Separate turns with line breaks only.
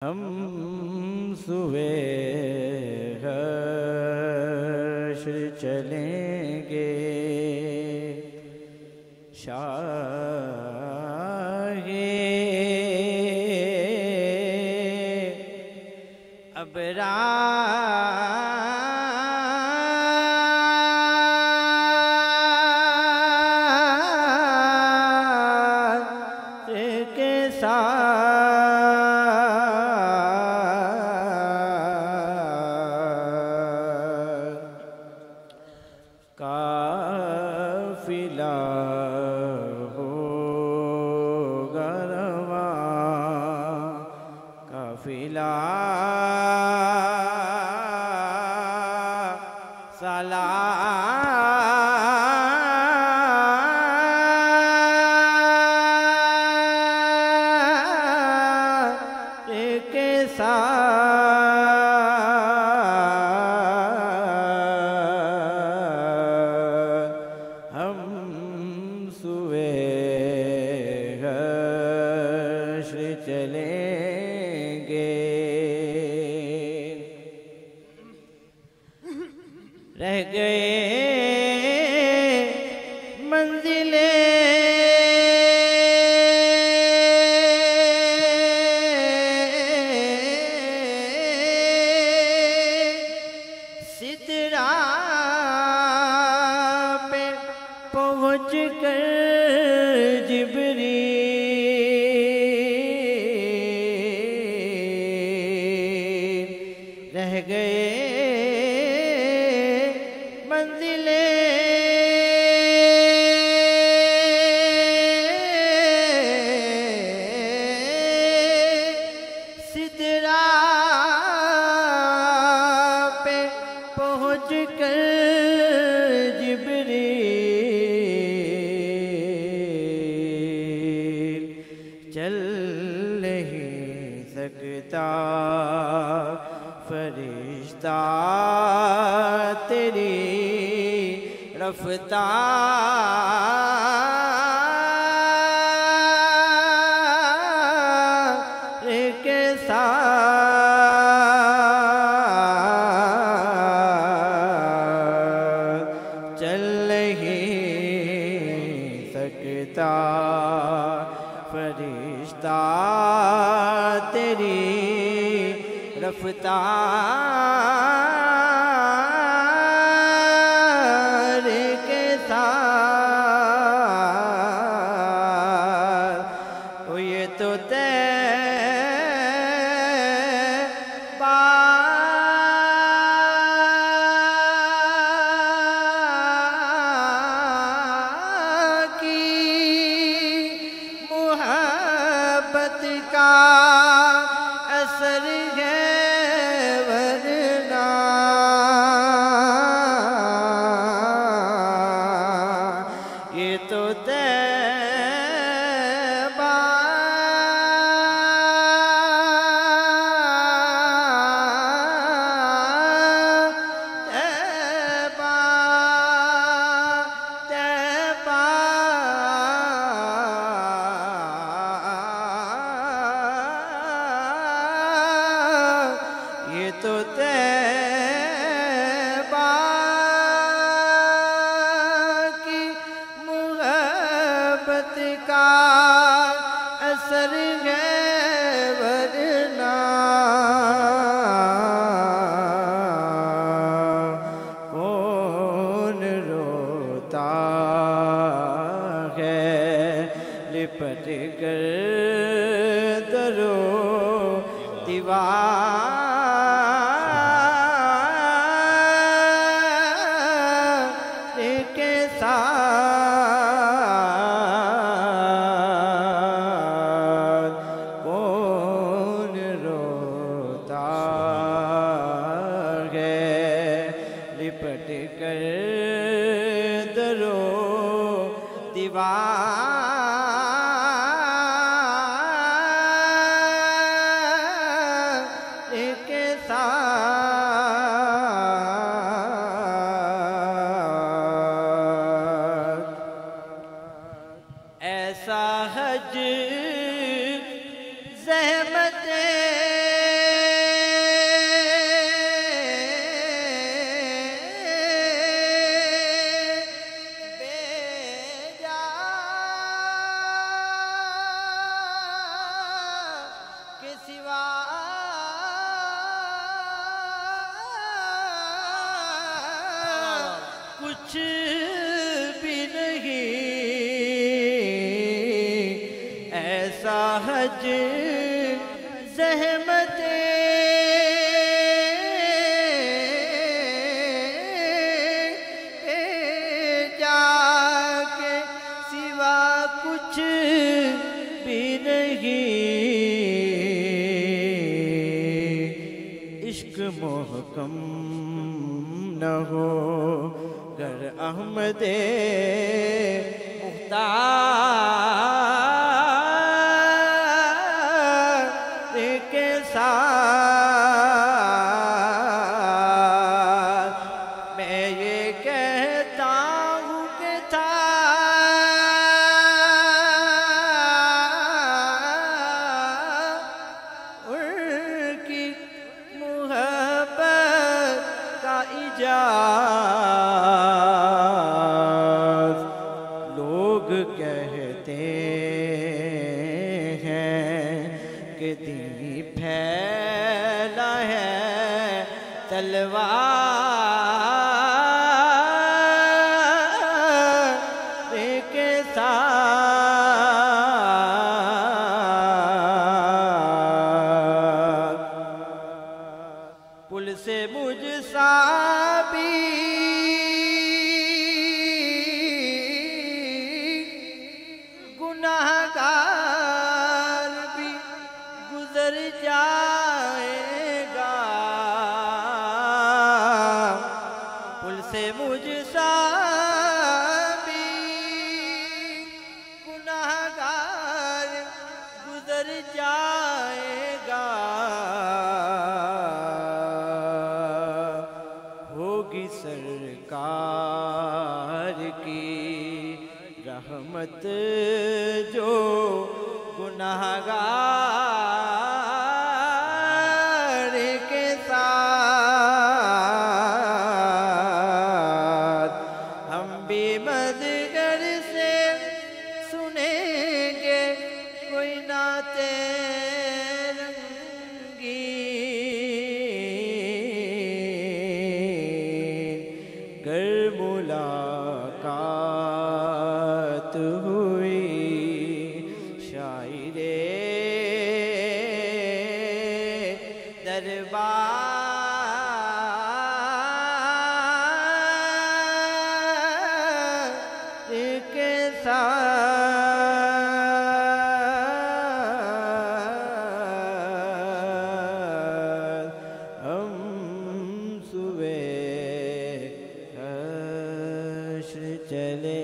हम सुबह हश्र चलेंगे शाहे अबरार के काफिला होगा रवां, काफिला सालार के साथ हम सुबह हश्र चलेंगे। रह गए मंजिलें सिदरा पे पहुँच कर जिब्रील, रह गए सिदरा पे पहुँच कर जिब्रील, चल नहीं सकता फरिश्ता तेरी रफ्तार के साथ चल नहीं सकता फरिश्ता तेरी रफ्तार के साथ। ओ ये तो की मोहब्बत का असर है, वरना ये तो तैबा ये तो तैबा की मोहब्बत का असर है, वरना कौन रोता है लिपट कर दरो दीवार के साथ। कौन रोता है लिपट कर दरो दीवार सिवा कुछ भी नहीं, ऐसा हज ज़हमते जाके सिवा कुछ भी नहीं। इश्क मोहकम न हो गर अहमदे मुख्तार के साथ मैं ये कहता हूँ कि था उनकी मुहब्बत का इजाज़। लोग कहते हैं कि दी फैला है तलवार के साथ। पुल से मुझ साबी गुनाहगार भी गुजर जाएगा। पुल से मुझ साबी गुनाहगार गुजर जाएगा। होगी सरकार की रहमत जो गुनाहगार के साथ। हम भी मदगर से सुनेंगे कोई नाते रंगीन। गर मुलाकात हुई शायरे दरबार के साथ हम सुबह हश्र चले।